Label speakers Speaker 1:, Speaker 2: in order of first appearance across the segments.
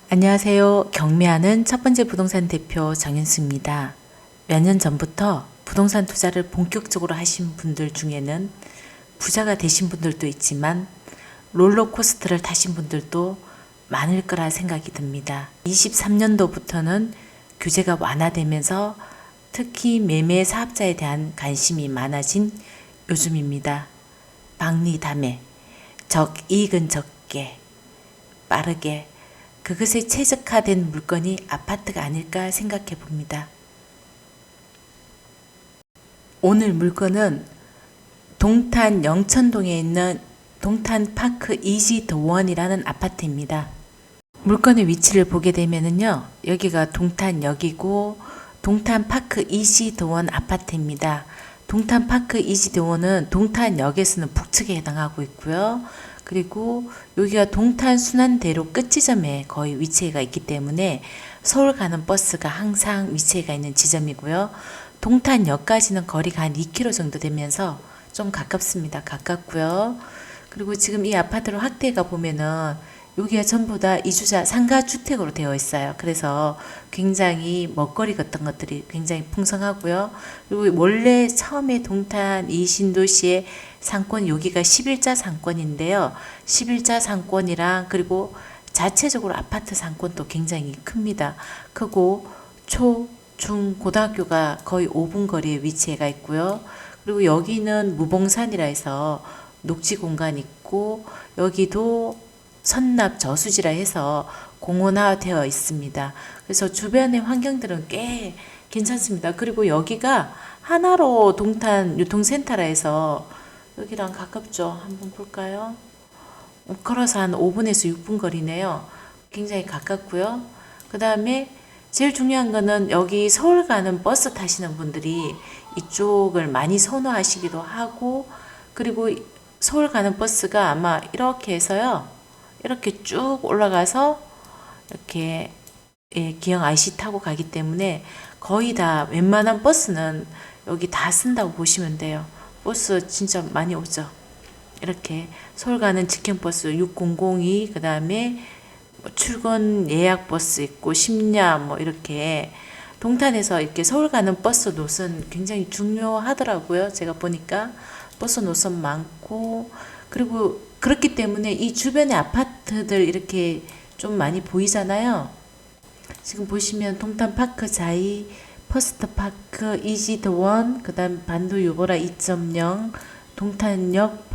Speaker 1: 안녕하세요. 경매하는 첫 번째 부동산 대표 정현수입니다. 몇 년 전부터 부동산 투자를 본격적으로 하신 분들 중에는 부자가 되신 분들도 있지만 롤러코스터를 타신 분들도 많을 거라 생각이 듭니다. 23년도부터는 규제가 완화되면서 특히 매매 사업자에 대한 관심이 많아진 요즘입니다. 박리담회, 적이익은 적게, 빠르게, 그것에 최적화된 물건이 아파트가 아닐까 생각해 봅니다. 오늘 물건은 동탄 영천동에 있는 동탄파크 이지더원이라는 아파트입니다. 물건의 위치를 보게 되면요, 여기가 동탄역이고 동탄파크 이지더원 아파트입니다. 동탄파크 이지더원은 동탄역에서는 북측에 해당하고 있고요. 그리고 여기가 동탄 순환대로 끝지점에 거의 위치가 있기 때문에 서울 가는 버스가 항상 위치가 있는 지점이고요. 동탄역까지는 거리가 한 2km 정도 되면서 좀 가깝습니다. 가깝고요. 그리고 지금 이 아파트를 확대가 보면은 여기가 전부 다 이주자 상가주택으로 되어 있어요. 그래서 굉장히 먹거리 같은 것들이 굉장히 풍성하고요. 그리고 원래 처음에 동탄 이 신도시의 상권, 여기가 11자 상권인데요. 11자 상권이랑 그리고 자체적으로 아파트 상권도 굉장히 큽니다. 크고 초, 중, 고등학교가 거의 5분 거리에 위치해 있고요. 그리고 여기는 무봉산이라 해서 녹지 공간 있고 여기도 선납 저수지라 해서 공원화되어 있습니다. 그래서 주변의 환경들은 꽤 괜찮습니다. 그리고 여기가 하나로 동탄 유통센터라 해서 여기랑 가깝죠. 한번 볼까요? 걸어서 한 5분에서 6분 거리네요. 굉장히 가깝고요. 그 다음에 제일 중요한 거는 여기 서울 가는 버스 타시는 분들이 이쪽을 많이 선호하시기도 하고, 그리고 서울 가는 버스가 아마 이렇게 해서요. 이렇게 쭉 올라가서 이렇게 기영 IC 타고 가기 때문에 거의 다 웬만한 버스는 여기 다 쓴다고 보시면 돼요. 버스 진짜 많이 오죠. 이렇게 서울 가는 직행버스 6002, 그 다음에 출근 예약 버스 있고 심야 뭐 이렇게 동탄에서 이렇게 서울 가는 버스 노선 굉장히 중요하더라고요. 제가 보니까 버스 노선 많고, 그리고 그렇기 때문에 이 주변의 아파트들 이렇게 좀 많이 보이잖아요. 지금 보시면 동탄파크 자이, 퍼스트파크, 이지더원, 그 다음 반도 유보라 2.0, 동탄역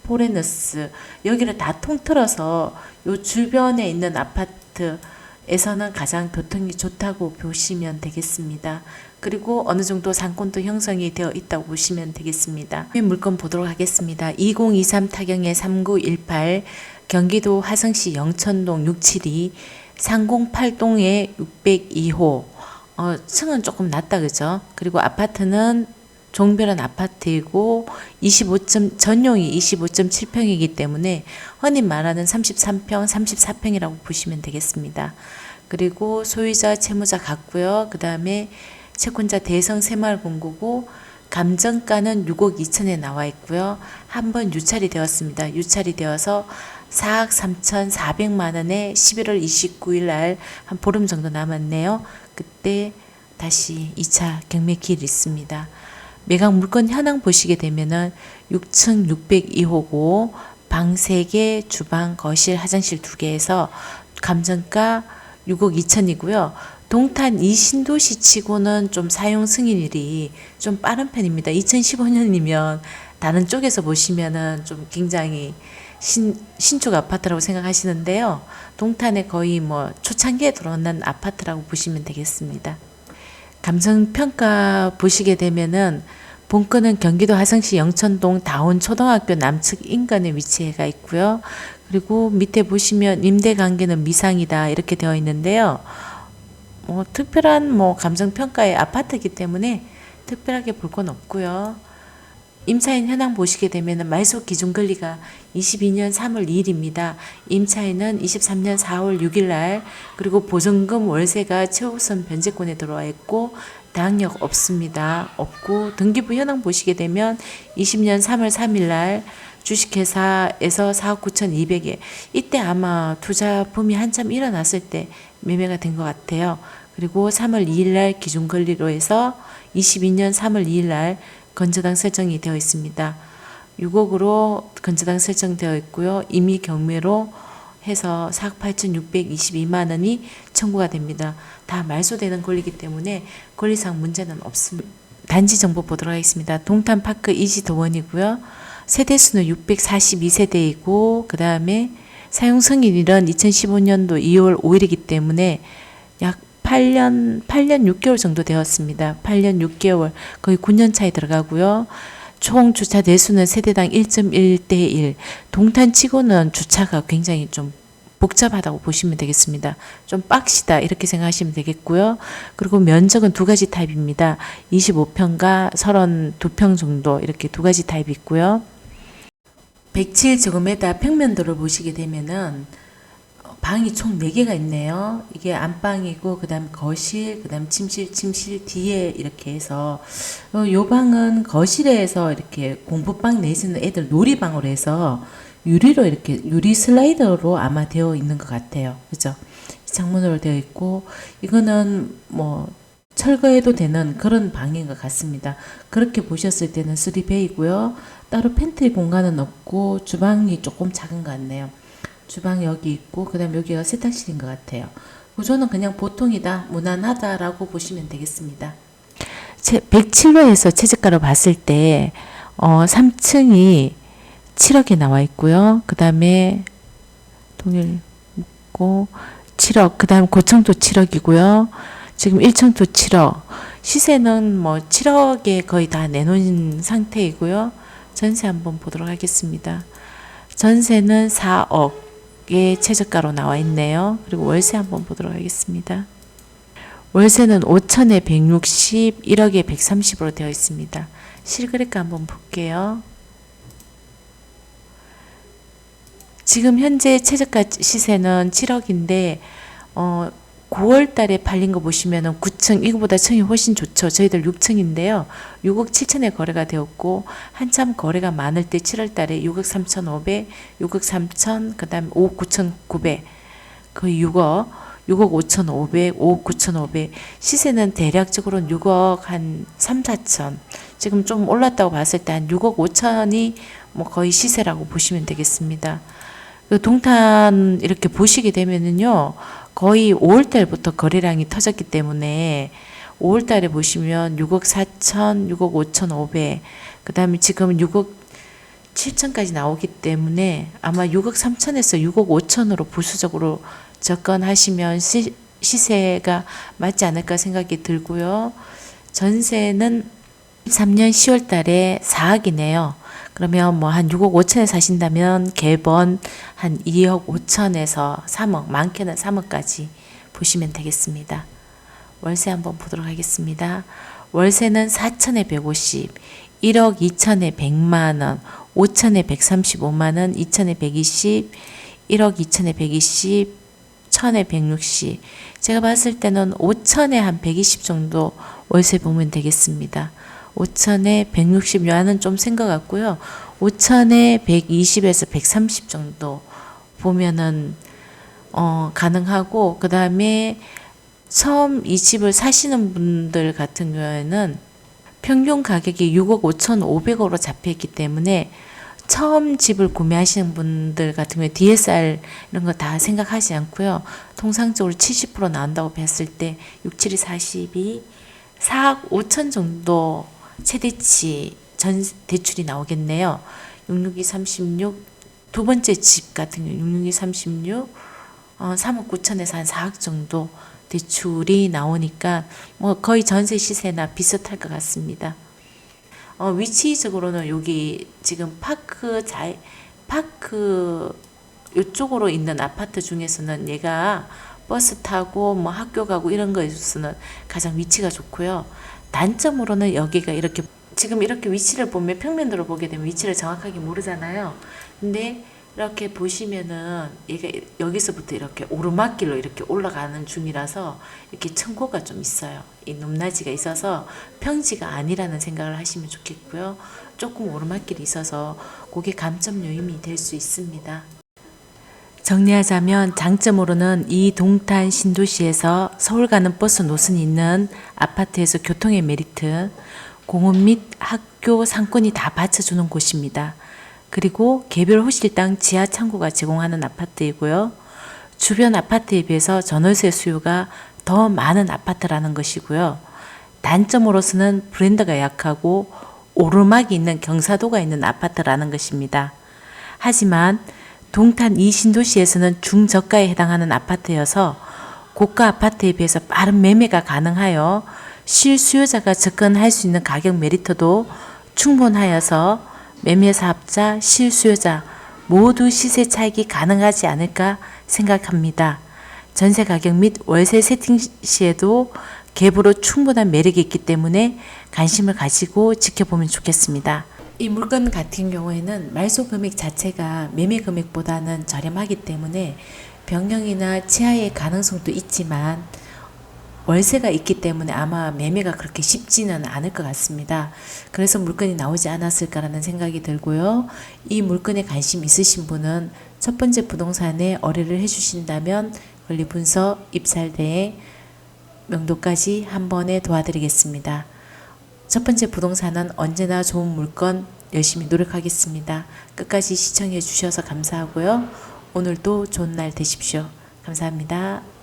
Speaker 1: 포레너스, 여기를 다 통틀어서 요 주변에 있는 아파트에서는 가장 교통이 좋다고 보시면 되겠습니다. 그리고 어느 정도 상권도 형성이 되어 있다고 보시면 되겠습니다. 물건 보도록 하겠습니다. 2023 타경의 3918, 경기도 화성시 영천동 672, 상공팔동의 602호. 층은 조금 낮다, 그죠? 그리고 아파트는 종별한 아파트이고 전용이 25.7평이기 때문에 흔히 말하는 33평, 34평이라고 보시면 되겠습니다. 그리고 소유자, 채무자 같고요. 그 다음에 채권자 대성 새마을금고고 감정가는 6억 2천에 나와 있고요. 한 번 유찰이 되었습니다. 유찰이 되어서 4억 3,400만 원에 11월 29일 날 한 보름 정도 남았네요. 그때 다시 2차 경매 기일이 있습니다. 매각 물건 현황 보시게 되면은 6층 602호고 방 3개, 주방, 거실, 화장실 2개에서 감정가 6억 2천이고요. 동탄 이 신도시 치고는 좀 사용 승인일이 좀 빠른 편입니다. 2015년이면 다른 쪽에서 보시면은 좀 굉장히 신축 아파트라고 생각하시는데요. 동탄에 거의 뭐 초창기에 들어온 아파트라고 보시면 되겠습니다. 감정평가 보시게 되면은 본건은 경기도 화성시 영천동 다운초등학교 남측 인근에 위치해 있고요. 그리고 밑에 보시면 임대관계는 미상이다 이렇게 되어 있는데요. 특별한 감정평가의 아파트이기 때문에 특별하게 볼 건 없고요. 임차인 현황 보시게 되면 말소 기준 권리가 22년 3월 2일입니다. 임차인은 23년 4월 6일 날, 그리고 보증금 월세가 최우선 변제권에 들어와 있고 당역 없습니다. 없고 등기부 현황 보시게 되면 20년 3월 3일 날 주식회사에서 4억 9,200에 이때 아마 투자 붐이 한참 일어났을 때 매매가 된 것 같아요. 그리고 3월 2일 날 기준 권리로 해서 22년 3월 2일 날 건저당 설정이 되어 있습니다. 6억으로 건저당 설정되어 있고요. 임의 경매로 해서 4억 8,622만 원이 청구가 됩니다. 다 말소되는 권리이기 때문에 권리상 문제는 없습니다. 단지 정보 보도록 하겠습니다. 동탄파크 이지도원이고요. 세대수는 642세대이고 그 다음에 사용 승인일은 2015년도 2월 5일이기 때문에 약 8년 6개월 정도 되었습니다. 8년 6개월 거의 9년 차에 들어가고요. 총 주차 대수는 세대당 1.1대 1. 동탄치고는 주차가 굉장히 좀 복잡하다고 보시면 되겠습니다. 좀 빡시다 이렇게 생각하시면 되겠고요. 그리고 면적은 두 가지 타입입니다. 25평과 32평 정도 이렇게 두 가지 타입이 있고요. 107제곱미터 평면도를 보시게 되면은 방이 총 4개가 있네요. 이게 안방이고 그 다음 거실, 그 다음 침실 뒤에 이렇게 해서 요 방은 거실에서 이렇게 공부방 내지는 애들 놀이방으로 해서 유리로 이렇게 유리 슬라이더로 아마 되어 있는 것 같아요. 그죠? 창문으로 되어 있고 이거는 뭐 철거해도 되는 그런 방인 것 같습니다. 그렇게 보셨을 때는 3베이고요. 따로 팬트리 공간은 없고 주방이 조금 작은 것 같네요. 주방 여기 있고 그 다음 여기가 세탁실인 것 같아요. 구조는 그냥 보통이다, 무난하다라고 보시면 되겠습니다. 107호에서 최저가로 봤을 때 3층이 7억에 나와 있고요. 그 다음에 동일 묻고 7억, 그 다음 고층도 7억이고요. 지금 1층도 7억. 시세는 뭐 7억에 거의 다 내놓은 상태이고요. 전세 한번 보도록 하겠습니다. 전세는 4억의 최저가로 나와 있네요. 그리고 월세 한번 보도록 하겠습니다. 월세는 5천에 160, 1억에 130으로 되어 있습니다. 실거래가 한번 볼게요. 지금 현재 최저가 시세는 7억인데 9월 달에 팔린 거 보시면은 9층, 이거보다 층이 훨씬 좋죠. 저희들 6층인데요. 6억 7천에 거래가 되었고 한참 거래가 많을 때 7월 달에 6억 3,500, 6억 3천, 그 다음에 5억 9,900, 거의 6억 5,500, 5억 9,500. 시세는 대략적으로 6억 한 3, 4천. 지금 좀 올랐다고 봤을 때 한 6억 5천이 뭐 거의 시세라고 보시면 되겠습니다. 동탄 이렇게 보시게 되면은요, 거의 5월달부터 거래량이 터졌기 때문에 5월달에 보시면 6억 4천, 6억 5,500, 그 다음에 지금 6억 7천까지 나오기 때문에 아마 6억 3천에서 6억 5천으로 보수적으로 접근하시면 시세가 맞지 않을까 생각이 들고요. 전세는 3년 10월 달에 4억이네요. 그러면 뭐 한 6억 5천에 사신다면 개번 한 2억 5천에서 3억, 많게는 3억까지 보시면 되겠습니다. 월세 한번 보도록 하겠습니다. 월세는 4천에 150, 1억 2천에 100만 원, 5천에 135만 원, 2천에 120, 1억 2천에 120, 1천에 160. 제가 봤을 때는 5천에 한 120 정도 월세 보면 되겠습니다. 5천에 160 요하는 좀 센 것 같고요. 5천에 120에서 130 정도 보면은 가능하고, 그 다음에 처음 이 집을 사시는 분들 같은 경우에는 평균 가격이 6억 5,500으로 잡혀있기 때문에 처음 집을 구매하시는 분들 같은 경우에 DSR 이런 거 다 생각하지 않고요. 통상적으로 70% 나온다고 봤을 때 6, 7이 42, 4억 5천 정도 최대치 전 대출이 나오겠네요. 662 36, 두 번째 집 같은 경우 662 36, 3억 9천에서 한 4억 정도 대출이 나오니까 뭐 거의 전세 시세나 비슷할 것 같습니다. 위치적으로는 여기 지금 파크 이쪽으로 있는 아파트 중에서는 얘가 버스 타고 뭐 학교 가고 이런 거에 있어서는 가장 위치가 좋고요. 단점으로는 여기가 이렇게 지금 이렇게 위치를 보면 평면도로 보게 되면 위치를 정확하게 모르잖아요. 근데 이렇게 보시면은 이게 여기서부터 이렇게 오르막길로 이렇게 올라가는 중이라서 이렇게 층고가 좀 있어요. 이 높낮이가 있어서 평지가 아니라는 생각을 하시면 좋겠고요. 조금 오르막길이 있어서 그게 감점 요인이 될 수 있습니다. 정리하자면 장점으로는 이 동탄 신도시에서 서울 가는 버스 노선이 있는 아파트에서 교통의 메리트, 공원 및 학교 상권이 다 받쳐주는 곳입니다. 그리고 개별 호실당 지하 창고가 제공하는 아파트이고요. 주변 아파트에 비해서 전월세 수요가 더 많은 아파트라는 것이고요. 단점으로서는 브랜드가 약하고 오르막이 있는 경사도가 있는 아파트라는 것입니다. 하지만 동탄 이 신도시에서는 중저가에 해당하는 아파트여서 고가 아파트에 비해서 빠른 매매가 가능하여 실수요자가 접근할 수 있는 가격 메리트도 충분하여서 매매 사업자, 실수요자 모두 시세 차익이 가능하지 않을까 생각합니다. 전세 가격 및 월세 세팅 시에도 갭으로 충분한 매력이 있기 때문에 관심을 가지고 지켜보면 좋겠습니다. 이 물건 같은 경우에는 말소 금액 자체가 매매 금액보다는 저렴하기 때문에 변경이나 취하의 가능성도 있지만 월세가 있기 때문에 아마 매매가 그렇게 쉽지는 않을 것 같습니다. 그래서 물건이 나오지 않았을까라는 생각이 들고요. 이 물건에 관심 있으신 분은 첫 번째 부동산에 의뢰를 해주신다면 권리 분석, 입찰대행, 명도까지 한 번에 도와드리겠습니다. 첫 번째 부동산은 언제나 좋은 물건 열심히 노력하겠습니다. 끝까지 시청해 주셔서 감사하고요. 오늘도 좋은 날 되십시오. 감사합니다.